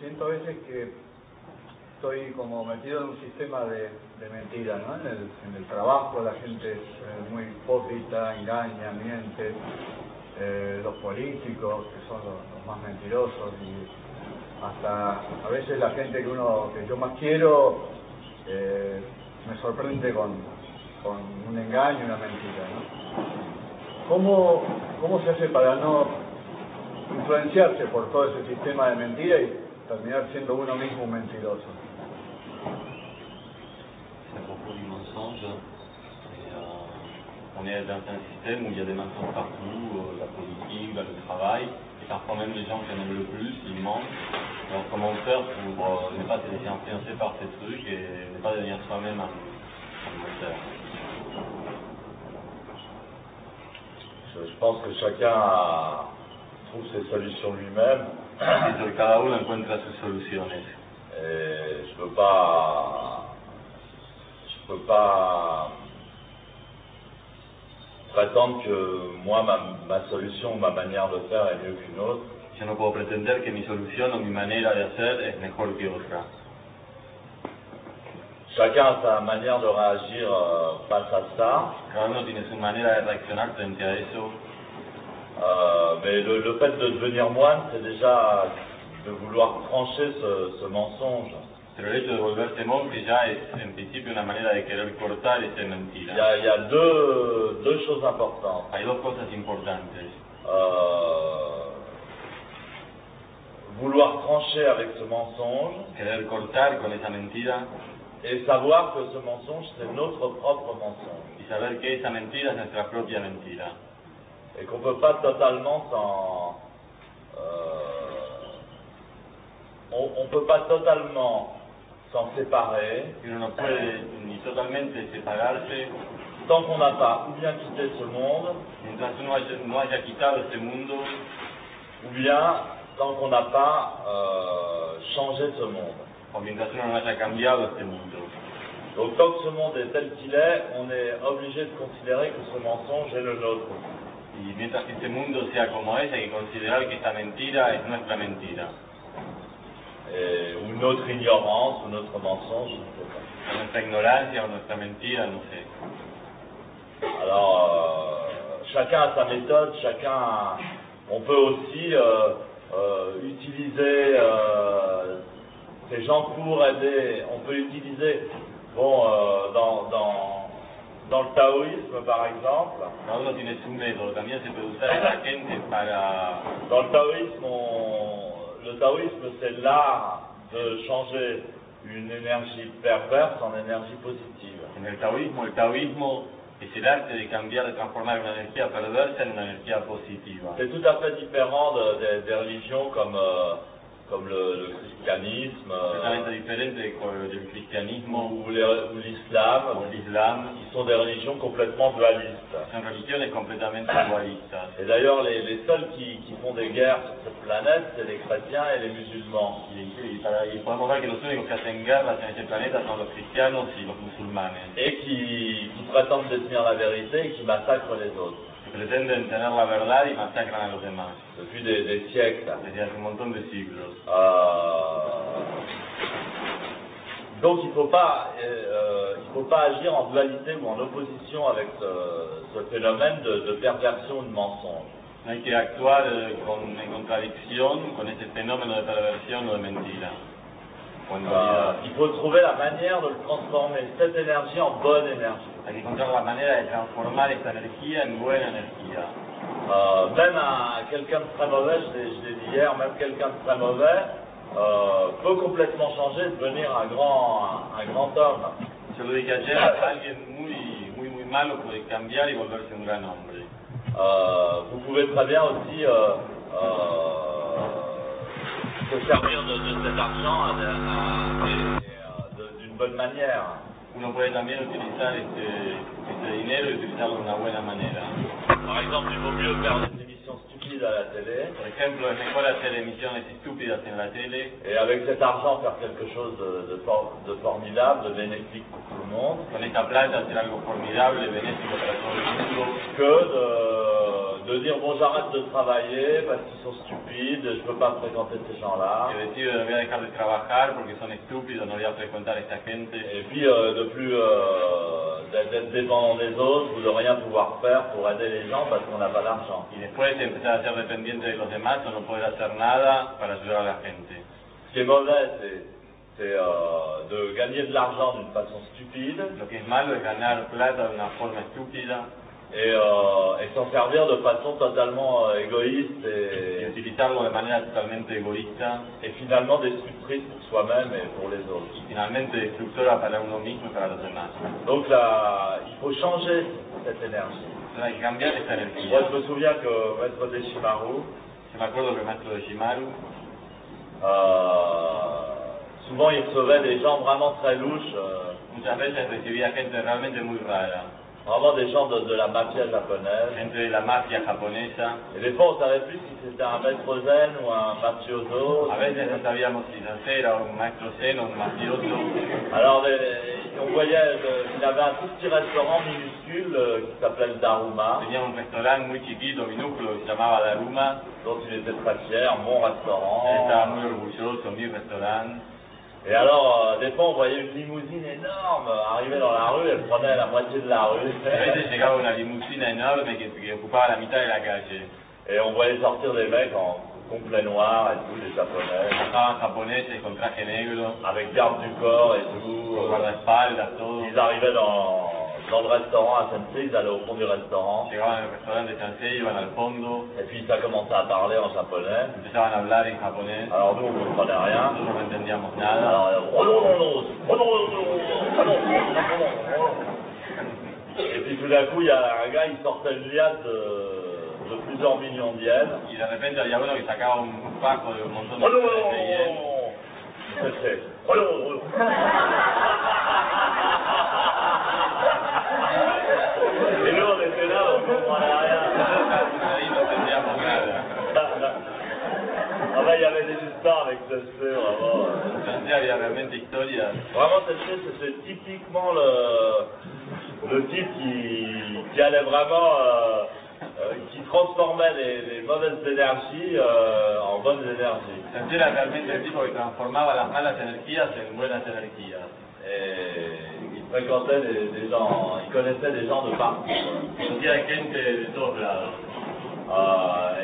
siento a veces que estoy como metido en un sistema de mentira, ¿no? En el trabajo la gente es muy hipócrita, engaña, miente, los políticos que son los más mentirosos, y hasta a veces la gente que yo más quiero me sorprende con un engaño, una mentira, ¿no? ¿Cómo se hace para no influenciarse por todo ese sistema de mentira y terminar siendo uno mismo un mentiroso? À propos du mensonge, on est dans un système où il y a des mensonges partout, la politique, le travail, et parfois même les gens qui en aiment le plus, ils mentent. Alors comment faire pour ne pas se laisser influencer par ces trucs et ne pas devenir soi-même un menteur? Je pense que chacun trouve ses solutions lui-même. Pienso que cada uno encuentra sus soluciones. Et je peux pas prétendre que moi, ma solution, ma manière de faire est mieux qu'une autre. Yo no puedo pretender que mi solución o mi manera de hacer es mejor que otra. Chacun a sa manière de réagir face à ça. Cada uno tiene su manera de reaccionar frente a eso. Mais le fait de devenir moine, c'est déjà de vouloir trancher ce mensonge. Pero el hecho de volverse monje ya es en principio una manera de querer cortar esa mentira. Il y a deux choses importantes. Hay dos cosas importantes. Vouloir trancher avec ce mensonge. Querer cortar con esa mentira. Et savoir que ce mensonge, c'est notre propre mensonge. Y saber que esa mentira es nuestra propia mentira. Et qu'on ne peut pas totalement on peut pas totalement s'en séparer. Y uno no puede ni totalmente separarse tant qu'on n'a pas ou bien quitté ce monde, mientras uno no haya quitado este mundo, ou bien tant qu'on n'a pas changé ce monde. O mientras uno no haya cambiado este mundo. Donc tant que ce monde est tel qu'il est, on est obligé de considérer que ce mensonge est le nôtre. Y mientras que este mundo sea como es, hay que considerar que esta mentira es nuestra mentira. Ou notre ignorance, ou notre mensonge, je ne sais pas. Nuestra ignorancia o nuestra mentira, no sé. Alors, chacun a sa méthode, on peut aussi utiliser ces gens pour aider, on peut utiliser, dans le taoïsme par exemple. Cada uno tiene su método, también se puede usar a la gente para... Dans le taoïsme c'est l'art de changer une énergie perverse en énergie positive. En el taoísmo es el arte de cambiar, de transformar una energía perversa en una energía positiva. C'est tout à fait différent des religions comme le christianisme, Totalmente diferente del cristianismo ou l'islam, qui sont des religions complètement dualistes. Son religiones completamente dualistas. Et d'ailleurs, les seuls qui font des guerres sur cette planète, c'est les chrétiens et les musulmans. Y podemos ver que los únicos que hacen guerras en este planeta son los cristianos y los musulmanes. Et qui prétendent détenir la vérité et qui massacrent les autres. Que pretenden tener la verdad y masacran a los demás. Depuis des siècles. Desde hace un montón de siglos. Donc il faut pas agir en dualité ou en opposition avec ce phénomène de perversion ou de mensonge. No hay que actuar en contradicción con ese fenómeno de perversión o de mentira. Il faut trouver la manière de le transformer, cette énergie, en bonne énergie. Hay que encontrar la manera de transformar esta energía en buena energía. Même quelqu'un de très mauvais, je l'ai dit hier, même quelqu'un de très mauvais peut complètement changer et devenir un grand homme. Se lo dije ayer, alguien muy malo puede cambiar y volverse un gran hombre. Vous pouvez très bien aussi se servir de cet argent d'une bonne manière. Uno puede también utilizar este dinero y utilizarlo de una buena manera. Par exemple, il vaut mieux faire des émissions stupides à la télé. Por ejemplo, es mejor hacer emisiones estúpidas en la tele. Et avec cet argent faire quelque chose de formidable, de bénéfique pour tout le monde. Con esta plata hacer algo formidable, benéfico para todo el mundo. Que de dire bon j'arrête de travailler parce qu'ils sont stupides, je peux pas fréquenter ces gens-là. Que decido voy a dejar de trabajar porque son estúpidos, no voy a frecuentar a esta gente. Et puis de plus d'être dépendant des autres ou de rien pouvoir faire pour aider les gens parce qu'on n'a pas d'argent. Y después empezar a ser dependiente de los demás o no poder hacer nada para ayudar a la gente. Ce qui est mauvais, c'est de gagner de l'argent d'une façon stupide Lo que es malo es ganar plata de una forma estúpida et s'en servir de façon totalement égoïste y et utilizarlo de manera totalmente egoísta finalement destructrice pour soi-même et pour les autres. y finalmente destructora para uno mismo y para los demás. Donc là, il faut changer cette énergie. Entonces hay que cambiar esta Moi, energía. je me souviens que Maître Deshimaru, Yo me acuerdo que el maestro de Shimaru souvent il recevait des gens vraiment très louches, muchas veces recibía gente realmente muy rara, vraiment des gens de la mafia japonaise. gente de la mafia japonesa. Et des fois, on ne savait plus si c'était un maître zen ou un mafioso. A veces no sabíamos si era un maestro zen o un mafioso. Alors, on voyait, il avait un tout petit restaurant minuscule qui s'appelait le Daruma, Tenía un restaurante muy chiquito, minúsculo, que se llamaba Daruma. dont il était très fier, mon restaurant. Él estaba muy orgulloso, mi restaurante. Et alors, des fois, on voyait une limousine énorme arriver dans la rue, elle prenait la moitié de la rue. A veces llegaba una limusina enorme que ocupaba la mitad de la calle. Et on voyait sortir des mecs en complet noir et tout, des japonais, Bajaban japoneses con traje negro, avec garde du corps et tout. con guardaespaldas, todo. Ils arrivaient dans le restaurant à Sensei, ils allaient au fond du restaurant. Llegaban al restaurante de Sensei, iban al fondo, Et puis ça commençait à parler en japonais. empezaban a hablar en japonés. Alors nous, on ne comprenait rien. Nosotros no entendíamos nada. Alors, et puis tout d'un coup, il y a un gars, il sortait une liasse de plusieurs millions de yens. Y de repente había uno que sacaba un fajo de un montón de yens. Et nous, on était là, on ne comprenait rien. Ahí no entendíamos nada. Ah ben, il y avait des histoires avec Sensei, vraiment. Entonces había realmente historias. Vraiment, Sensei, c'était typiquement le type qui allait vraiment, qui transformait les mauvaises énergies en bonnes énergies. Sensei era realmente el tipo que transformaba las malas energías en buenas energías. Et il fréquentait des gens, il connaissait des gens de partout. Conocía gente de todos lados.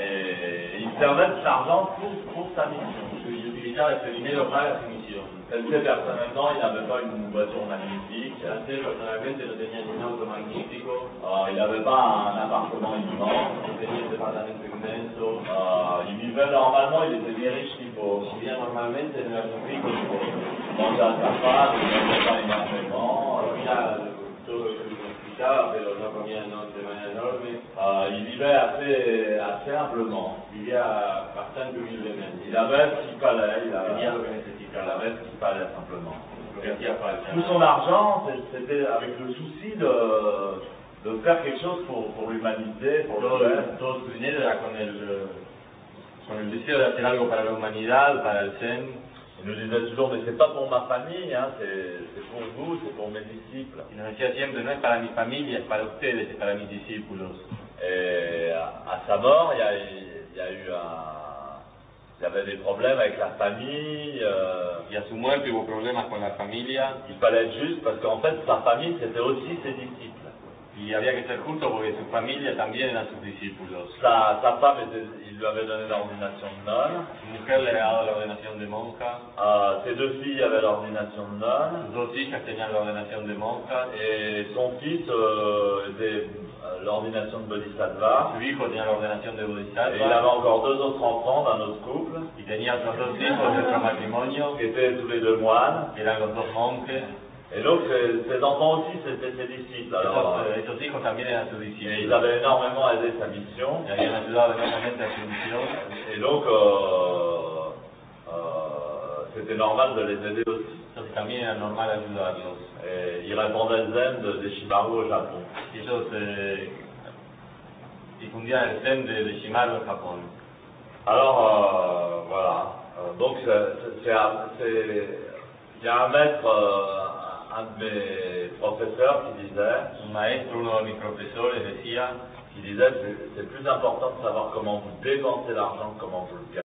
Et il servait de cet argent pour sa mission. Y utilizaba ese dinero para su misión. Sensei, personnellement, il n'avait pas une voiture magnifique. Sensei personalmente no tenía ni un auto magnífico, Il n'avait pas un appartement immense. no tenía un departamento inmenso. Il vivait normalement, il était ni riche ni pauvre. Vivía normalmente, no era ni rico ni pobre. Il mangeait à sa faim, il ne mangeait pas énormément. Comía todo lo que necesitaba, pero no comía de manera enorme. Il vivait assez humblement. Vivía bastante humildemente. Il avait ce qu'il fallait, il Tenía lo que avait necesitaba, ce qu'il fallait simplement. lo que hacía falta. Tout son argent, c'était avec le souci de faire quelque chose pour l'humanité, pour le Zen. Todo su dinero era con el deseo de hacer algo para la humanidad, para el Zen. Il nous disait toujours, mais c'est pas pour ma famille, hein, c'est pour vous, c'est pour mes disciples. Y nos decía siempre, no es para mi familia, es para ustedes, es para mis discípulos. Et à sa mort, il y avait des problèmes avec la famille. Y a su muerte hubo problemas con la familia Il fallait être juste parce qu'en fait, sa famille, c'était aussi ses disciples. y había que ser justo porque su familia también eran sus discípulos. Sa femme, il lui avait donné l'ordination de nonne. Su mujer le había dado la ordenación de monja, Ses deux filles avaient l'ordination de nonne. sus dos hijas tenían la ordenación de monja, Et son fils était l'ordination de Bodhisattva. su hijo tenía la ordenación de Et il Bodhisattva avait encore deux autres enfants d'un autre couple, y tenía otros dos hijos de otro matrimonio, qui étaient tous les deux moines. que eran los dos monjes. Et donc, ses enfants aussi, c'était ses disciples. Alors, Esos hijos también eran sus et ils discípulos. avaient énormément aidé sa mission. Le habían ayudado enormemente a su misión. Et donc, c'était normal de les aider aussi. Entonces también era normal ayudarlos. Et ils répandaient le zen de Deshimaru au Japon. Y ellos difundían el Zen de Shimaru en Japón. Alors, voilà. Donc, il y a un maître, un de mes professeurs qui disait, Un maestro, uno de mis profesores, decía, qui disait c'est plus important de savoir comment vous dépensez l'argent que comment vous le gagnez.